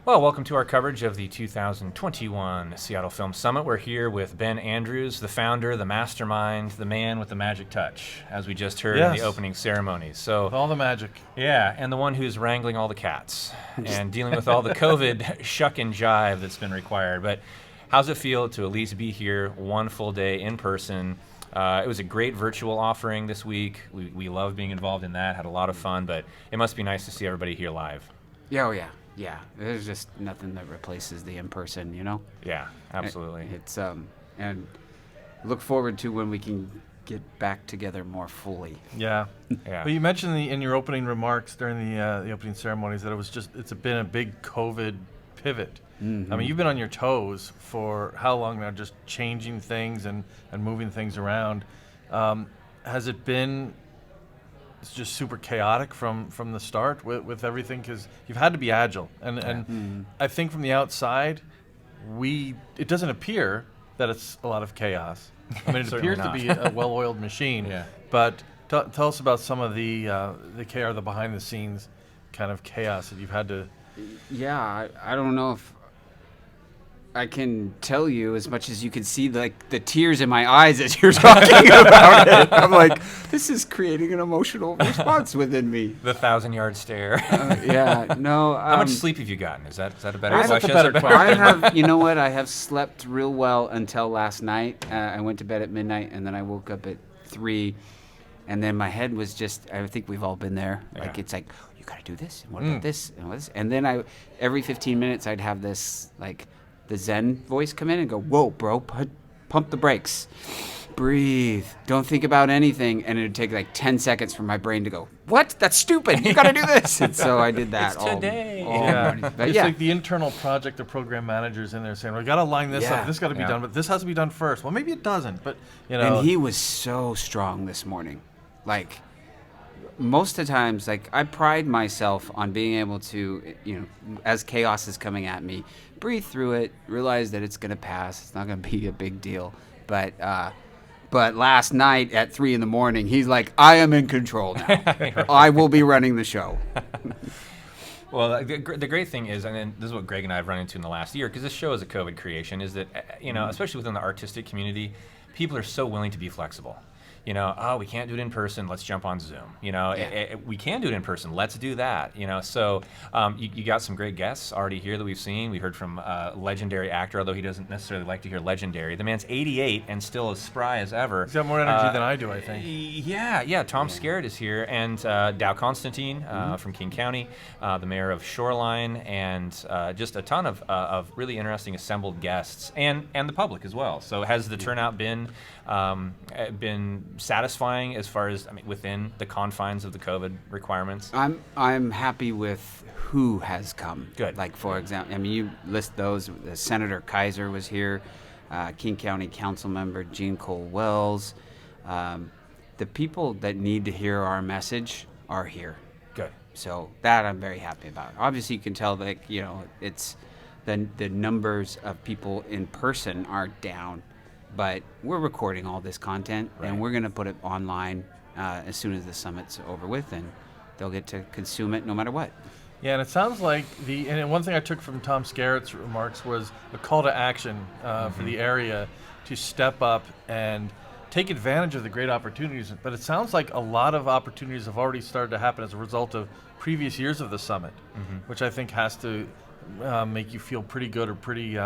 Well, welcome to our coverage of the 2021 Seattle Film Summit. We're here with Ben Andrews, the founder, the mastermind, the man with the magic touch, as we just heard in the opening ceremonies. So, with all the magic. Yeah, and the one who's wrangling all the cats and dealing with all the COVID shuck and jive that's been required. But how's it feel to at least be here one full day in person? It was a great virtual offering this week. We love being involved in that, had a lot of fun, but it must be nice to see everybody here live. Yeah, there's just nothing that replaces the in-person, you know? Yeah, absolutely. It's and look forward to when we can get back together more fully. Yeah. Yeah. But you mentioned in your opening remarks during the opening ceremonies that it's been a big COVID pivot. Mm-hmm. I mean, you've been on your toes for how long now, just changing things and moving things around. Has it been just super chaotic from the start with everything? Because you've had to be agile. And I think from the outside, it doesn't appear that it's a lot of chaos. I mean, it appears to be a well-oiled machine. Yeah. But tell us about some of the chaos, the behind-the-scenes kind of chaos that you've had to... Yeah, I don't know if I can tell you as much as you can see the tears in my eyes as you're talking about it. I'm like, this is creating an emotional response within me. The 1,000-yard stare. How much sleep have you gotten? Is that a better That's question? a better question. I have, you know what? I have slept real well until last night. I went to bed at midnight, and then I woke up at 3, and then my head was just, I think we've all been there. Yeah. It's like, you got to do this, and what about this, and what this? And then every 15 minutes, I'd have this, the Zen voice come in and go, whoa, bro, pump the brakes. Breathe. Don't think about anything. And it would take 10 seconds for my brain to go, what? That's stupid. You got to do this. And so I did that It's today. all morning. But It's yeah. like the internal project or program managers in there saying, we got to line this up. This got to be done, but this has to be done first. Well, maybe it doesn't, but, And he was so strong this morning. Most of the times, I pride myself on being able to, as chaos is coming at me, breathe through it, realize that it's going to pass. It's not going to be a big deal. But last night at 3 a.m, he's like, I am in control now. I will be running the show. Well, the great thing is, and then this is what Greg and I have run into in the last year, because this show is a COVID creation, is that, especially within the artistic community, people are so willing to be flexible. We can't do it in person, let's jump on Zoom. We can do it in person, let's do that. So you got some great guests already here that we've seen. We heard from a legendary actor, although he doesn't necessarily like to hear legendary. The man's 88 and still as spry as ever. He's got more energy than I do, I think. Yeah. Tom Skerritt is here, and Dow Constantine from King County, the mayor of Shoreline, and just a ton of really interesting assembled guests, and the public as well. So has the turnout been satisfying as far as within the confines of the COVID requirements? I'm happy with who has come. Good. For example, you list those. Senator Kaiser was here, King County Council Member Jean Cole Wells. The people that need to hear our message are here. Good. So that I'm very happy about. Obviously, you can tell that it's the numbers of people in person are down. But we're recording all this content, and we're going to put it online as soon as the summit's over with, and they'll get to consume it no matter what. Yeah, and it sounds like and one thing I took from Tom Skerritt's remarks was a call to action for the area to step up and take advantage of the great opportunities. But it sounds like a lot of opportunities have already started to happen as a result of previous years of the summit, which I think has to make you feel pretty good or pretty...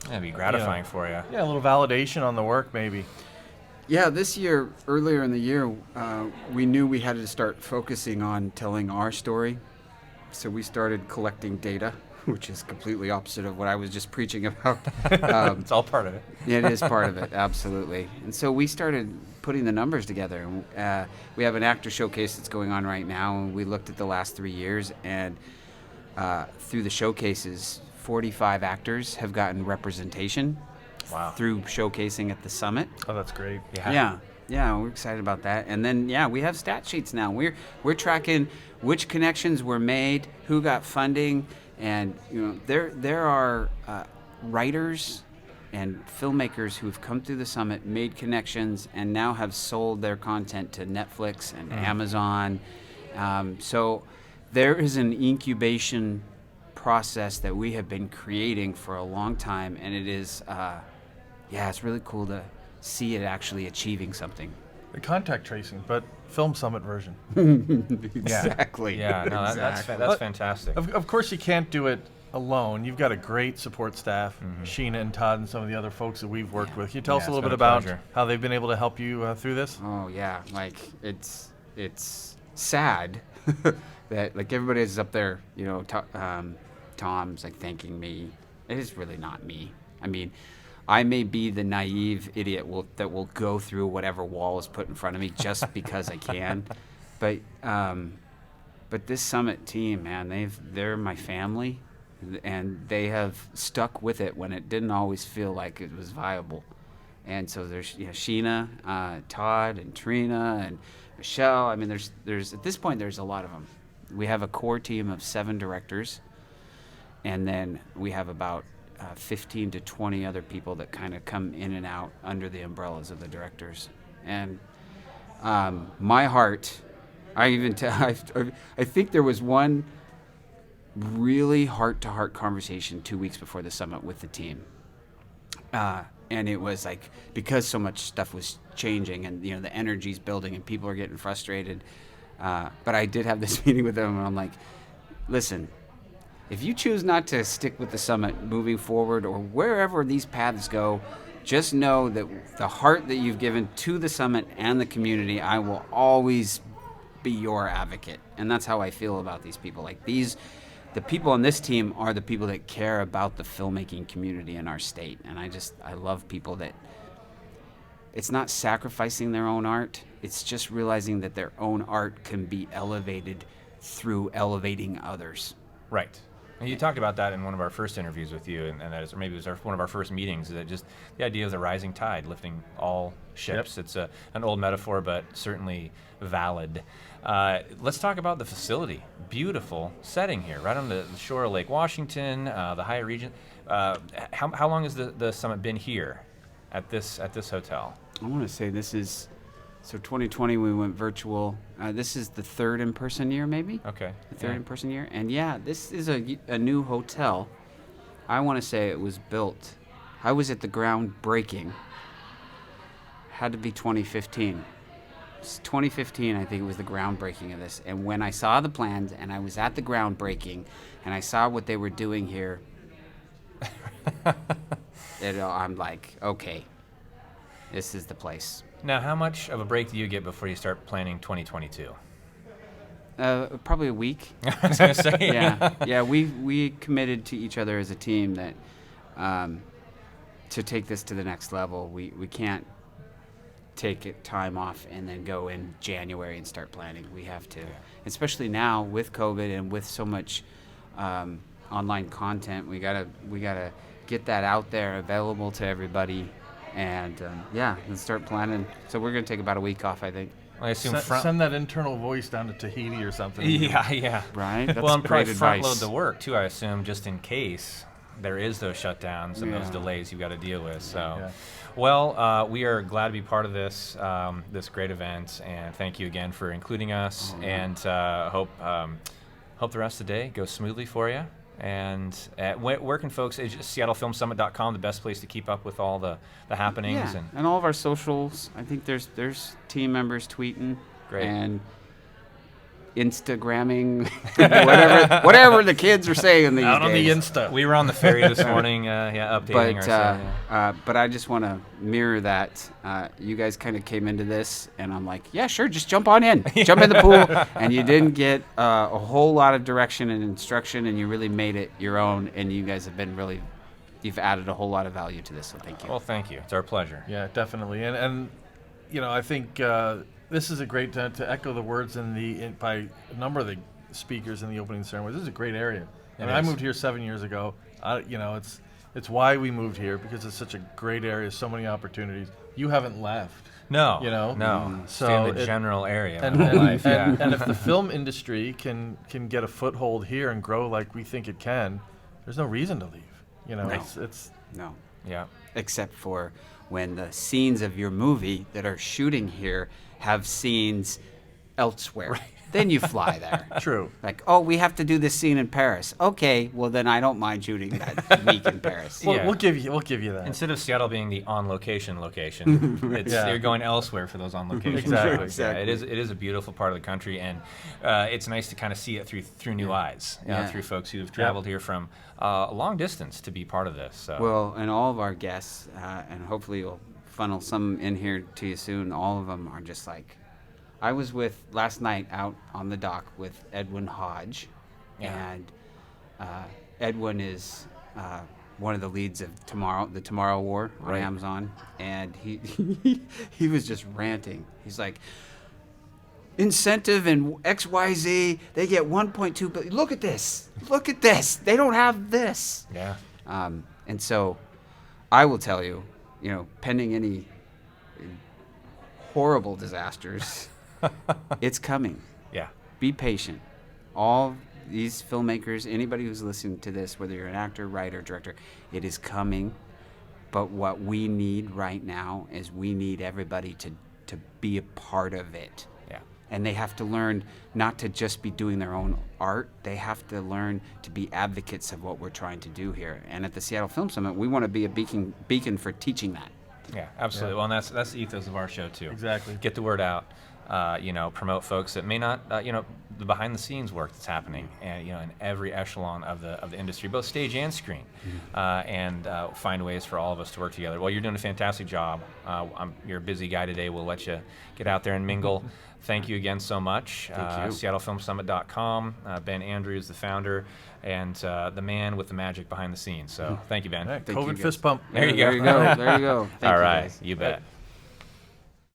That'd be gratifying for you. Yeah, a little validation on the work, maybe. Yeah, this year, earlier in the year, we knew we had to start focusing on telling our story. So we started collecting data, which is completely opposite of what I was just preaching about. It's all part of it. Yeah, it is part of it, absolutely. And so we started putting the numbers together. We have an actor showcase that's going on right now, and we looked at the last 3 years, and through the showcases, 45 actors have gotten representation through showcasing at the summit. Oh, that's great. Yeah, we're excited about that. And then, we have stat sheets now. We're tracking which connections were made, who got funding, and there are writers and filmmakers who've come through the summit, made connections, and now have sold their content to Netflix and Amazon. So there is an incubation process that we have been creating for a long time, and it is, it's really cool to see it actually achieving something. The contact tracing, but Film Summit version. Exactly. Yeah, no, Exactly. that's fantastic. Of course, you can't do it alone. You've got a great support staff, Sheena and Todd and some of the other folks that we've worked with. Can you tell us a Yeah, little it's bit been a about pleasure. how they've been able to help you through this? Oh yeah, like it's sad that like everybody's up there, Tom's like thanking me. It is really not me. I mean, I may be the naive idiot that will go through whatever wall is put in front of me just because I can, but this Summit team, man, they're my family, and they have stuck with it when it didn't always feel like it was viable. And so there's Sheena, Todd, and Trina, and Michelle. I mean, there's at this point there's a lot of them. We have a core team of 7 directors, and then we have about 15 to 20 other people that kind of come in and out under the umbrellas of the directors. And my heart, I think there was one really heart-to-heart conversation 2 weeks before the summit with the team. And it was like, because so much stuff was changing and, the energy's building and people are getting frustrated. But I did have this meeting with them, and I'm like, listen, if you choose not to stick with the summit moving forward or wherever these paths go, just know that the heart that you've given to the summit and the community, I will always be your advocate. And that's how I feel about these people. Like the people on this team are the people that care about the filmmaking community in our state. And I love people that it's not sacrificing their own art. It's just realizing that their own art can be elevated through elevating others. Right. And you talked about that in one of our first interviews with you, and that is, or maybe it was one of our first meetings, that just the idea of the rising tide lifting all ships. Yep. It's an old metaphor, but certainly valid. Let's talk about the facility. Beautiful setting here, right on the shore of Lake Washington, the Hyatt Region. How long has the summit been here at this hotel? I want to say this is, so 2020 we went virtual. This is the 3rd in-person year, maybe? Okay. The 3rd in-person year. And yeah, this is a new hotel. I want to say it was built. I was at the groundbreaking. Had to be 2015. It's 2015, I think it was the groundbreaking of this. And when I saw the plans and I was at the groundbreaking and I saw what they were doing here, I'm like, okay, this is the place. Now, how much of a break do you get before you start planning 2022? Probably a week. I was going to say. Yeah. We committed to each other as a team that to take this to the next level, we can't take time off and then go in January and start planning. We have to, especially now with COVID and with so much online content. We gotta get that out there, available to everybody. And let's start planning. So we're going to take about a week off, I think. I assume send that internal voice down to Tahiti or something. Yeah. Right? That's well, and great probably front advice. load the work, too, I assume, just in case there is those shutdowns and those delays you've got to deal with. So, well, we are glad to be part of this great event, and thank you again for including us. And hope the rest of the day goes smoothly for you. And where can folks, is SeattleFilmSummit.com the best place to keep up with all the happenings? Yeah, and all of our socials. I think there's team members tweeting. Great. And Instagramming, whatever the kids are saying these days. Out on the Insta. We were on the ferry this morning, updating ourselves. But I just want to mirror that. You guys kind of came into this, and I'm like, yeah, sure, just jump on in. Jump in the pool. And you didn't get a whole lot of direction and instruction, and you really made it your own, and you guys have been you've added a whole lot of value to this, so thank you. Well, thank you. It's our pleasure. Yeah, definitely. And I think this is a great to echo the words by a number of the speakers in the opening ceremony. This is a great area. I moved here 7 years ago. It's why we moved here, because it's such a great area, so many opportunities. You haven't left. No. No. So stay in the general area. And, my whole life, and if the film industry can get a foothold here and grow like we think it can, there's no reason to leave. It's no. Yeah. Except for when the scenes of your movie that are shooting here have scenes elsewhere. Right. then you fly there. True. Like, oh, we have to do this scene in Paris. Okay, well then I don't mind shooting that week in Paris. Well, Yeah. we'll give you that. Instead of Seattle being the on-location it's Yeah. you're going elsewhere for those on-locations. Exactly. Exactly. Yeah, it is a beautiful part of the country, and it's nice to kind of see it through new eyes, Yeah. through folks who have traveled here from a long distance to be part of this. So. Well, and all of our guests, and hopefully you'll funnel some in here to you soon, all of them are just like, I was last night out on the dock with Edwin Hodge, Yeah. and Edwin is one of the leads of the Tomorrow War on Right. Amazon, and he was just ranting. He's like, incentive and XYZ, they get 1.2 billion. Look at this. They don't have this. Yeah. And so I will tell you, pending any horrible disasters, it's coming. Yeah. Be patient. All these filmmakers, anybody who's listening to this, whether you're an actor, writer, director, it is coming. But what we need right now is we need everybody to be a part of it. Yeah. And they have to learn not to just be doing their own art. They have to learn to be advocates of what we're trying to do here. And at the Seattle Film Summit, we want to be a beacon for teaching that. Yeah, absolutely. Yeah. Well, and that's the ethos of our show too. Exactly. Get the word out. Promote folks that may not, the behind the scenes work that's happening, and in every echelon of the industry, both stage and screen, and find ways for all of us to work together. Well, you're doing a fantastic job. You're a busy guy today. We'll let you get out there and mingle. Thank you again so much. Thank you. SeattleFilmSummit.com. Ben Andrews, the founder, and the man with the magic behind the scenes. So thank you, Ben. All right, Thank you, COVID guys. fist bump. There you go. There you go. Thank All you, right, guys. you bet.